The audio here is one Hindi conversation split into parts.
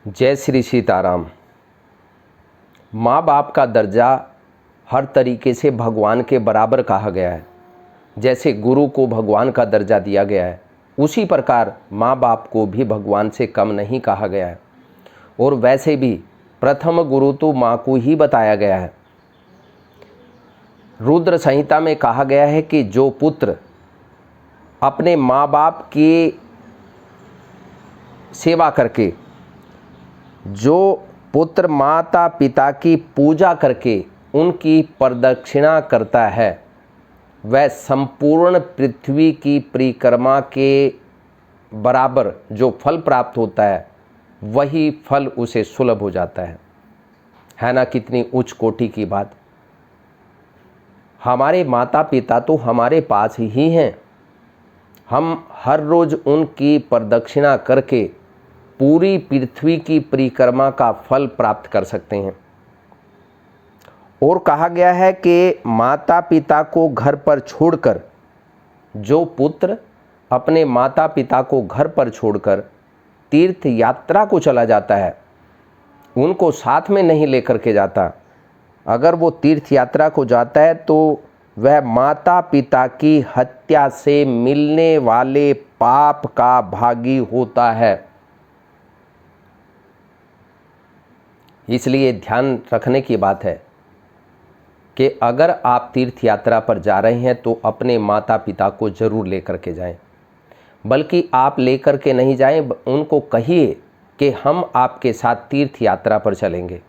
जय श्री सीताराम। माँ बाप का दर्जा हर तरीके से भगवान के बराबर कहा गया है। जैसे गुरु को भगवान का दर्जा दिया गया है, उसी प्रकार माँ बाप को भी भगवान से कम नहीं कहा गया है। और वैसे भी प्रथम गुरु तो माँ को ही बताया गया है। रुद्र संहिता में कहा गया है कि जो पुत्र अपने माँ बाप की सेवा करके, जो पुत्र माता पिता की पूजा करके उनकी प्रदक्षिणा करता है, वह संपूर्ण पृथ्वी की परिक्रमा के बराबर जो फल प्राप्त होता है, वही फल उसे सुलभ हो जाता है ना। कितनी उच्च कोटि की बात। हमारे माता पिता तो हमारे पास ही हैं। हम हर रोज़ उनकी प्रदक्षिणा करके पूरी पृथ्वी की परिक्रमा का फल प्राप्त कर सकते हैं। और कहा गया है कि माता पिता को घर पर छोड़कर, जो पुत्र अपने माता पिता को घर पर छोड़कर तीर्थ यात्रा को चला जाता है, उनको साथ में नहीं लेकर के जाता, अगर वो तीर्थ यात्रा को जाता है तो वह माता पिता की हत्या से मिलने वाले पाप का भागी होता है। इसलिए ध्यान रखने की बात है कि अगर आप तीर्थ यात्रा पर जा रहे हैं तो अपने माता पिता को ज़रूर लेकर के जाएं। बल्कि आप लेकर के नहीं जाएं, उनको कहिए कि हम आपके साथ तीर्थ यात्रा पर चलेंगे।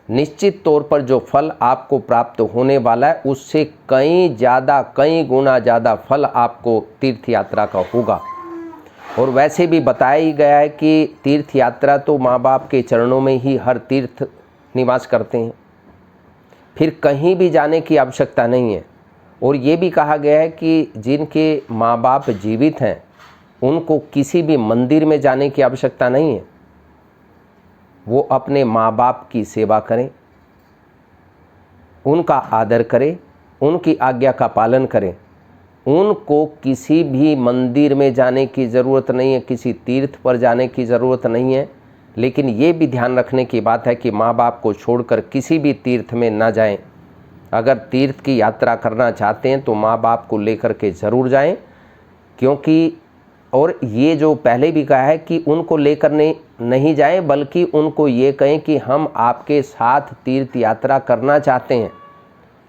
निश्चित तौर पर जो फल आपको प्राप्त होने वाला है, उससे कई गुना ज़्यादा फल आपको तीर्थ यात्रा का होगा। और वैसे भी बताया ही गया है कि तीर्थ यात्रा तो माँ बाप के चरणों में ही हर तीर्थ निवास करते हैं, फिर कहीं भी जाने की आवश्यकता नहीं है। और ये भी कहा गया है कि जिनके माँ बाप जीवित हैं, उनको किसी भी मंदिर में जाने की आवश्यकता नहीं है। वो अपने माँ बाप की सेवा करें, उनका आदर करें, उनकी आज्ञा का पालन करें। उनको किसी भी मंदिर में जाने की ज़रूरत नहीं है, किसी तीर्थ पर जाने की ज़रूरत नहीं है। लेकिन ये भी ध्यान रखने की बात है कि माँ बाप को छोड़कर किसी भी तीर्थ में ना जाएं। अगर तीर्थ की यात्रा करना चाहते हैं तो माँ बाप को लेकर के ज़रूर जाएं, क्योंकि और ये जो पहले भी कहा है कि उनको लेकर नहीं जाएं, बल्कि उनको ये कहें कि हम आपके साथ तीर्थ यात्रा करना चाहते हैं।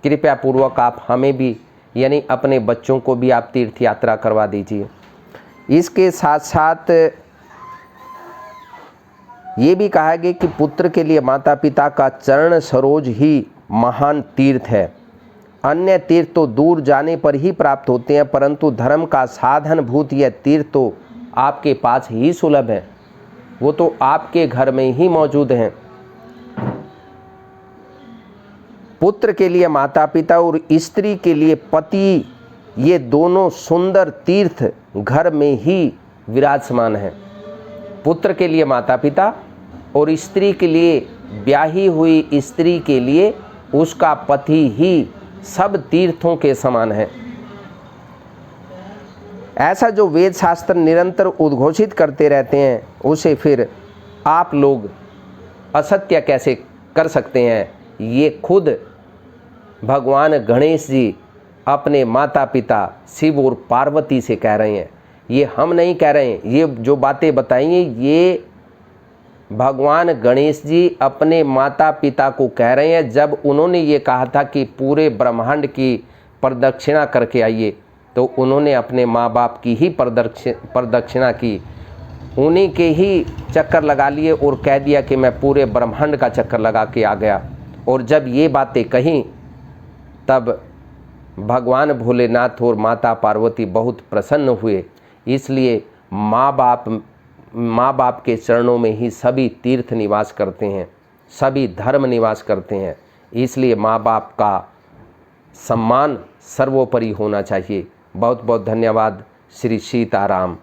कृपया पूर्वक आप हमें भी, यानी अपने बच्चों को भी आप तीर्थ यात्रा करवा दीजिए। इसके साथ साथ ये भी कहा गया कि पुत्र के लिए माता पिता का चरण सरोज ही महान तीर्थ है। अन्य तीर्थ तो दूर जाने पर ही प्राप्त होते हैं, परंतु धर्म का साधन भूत यह तीर्थ तो आपके पास ही सुलभ है। वो तो आपके घर में ही मौजूद हैं। पुत्र के लिए माता पिता और स्त्री के लिए पति, ये दोनों सुंदर तीर्थ घर में ही विराजमान हैं। पुत्र के लिए माता पिता और स्त्री के लिए, ब्याही हुई स्त्री के लिए उसका पति ही सब तीर्थों के समान है। ऐसा जो वेद शास्त्र निरंतर उद्घोषित करते रहते हैं, उसे फिर आप लोग असत्य कैसे कर सकते हैं? ये खुद भगवान गणेश जी अपने माता पिता शिव और पार्वती से कह रहे हैं। ये हम नहीं कह रहे हैं। ये जो बातें बताई हैं, ये भगवान गणेश जी अपने माता पिता को कह रहे हैं। जब उन्होंने ये कहा था कि पूरे ब्रह्मांड की प्रदक्षिणा करके आइए, तो उन्होंने अपने माँ बाप की ही प्रदक्षिणा की, उन्हीं के ही चक्कर लगा लिए और कह दिया कि मैं पूरे ब्रह्मांड का चक्कर लगा के आ गया। और जब ये बातें कहीं, तब भगवान भोलेनाथ और माता पार्वती बहुत प्रसन्न हुए। इसलिए माँ बाप के चरणों में ही सभी तीर्थ निवास करते हैं, सभी धर्म निवास करते हैं। इसलिए माँ बाप का सम्मान सर्वोपरि होना चाहिए। बहुत बहुत धन्यवाद। श्री सीताराम।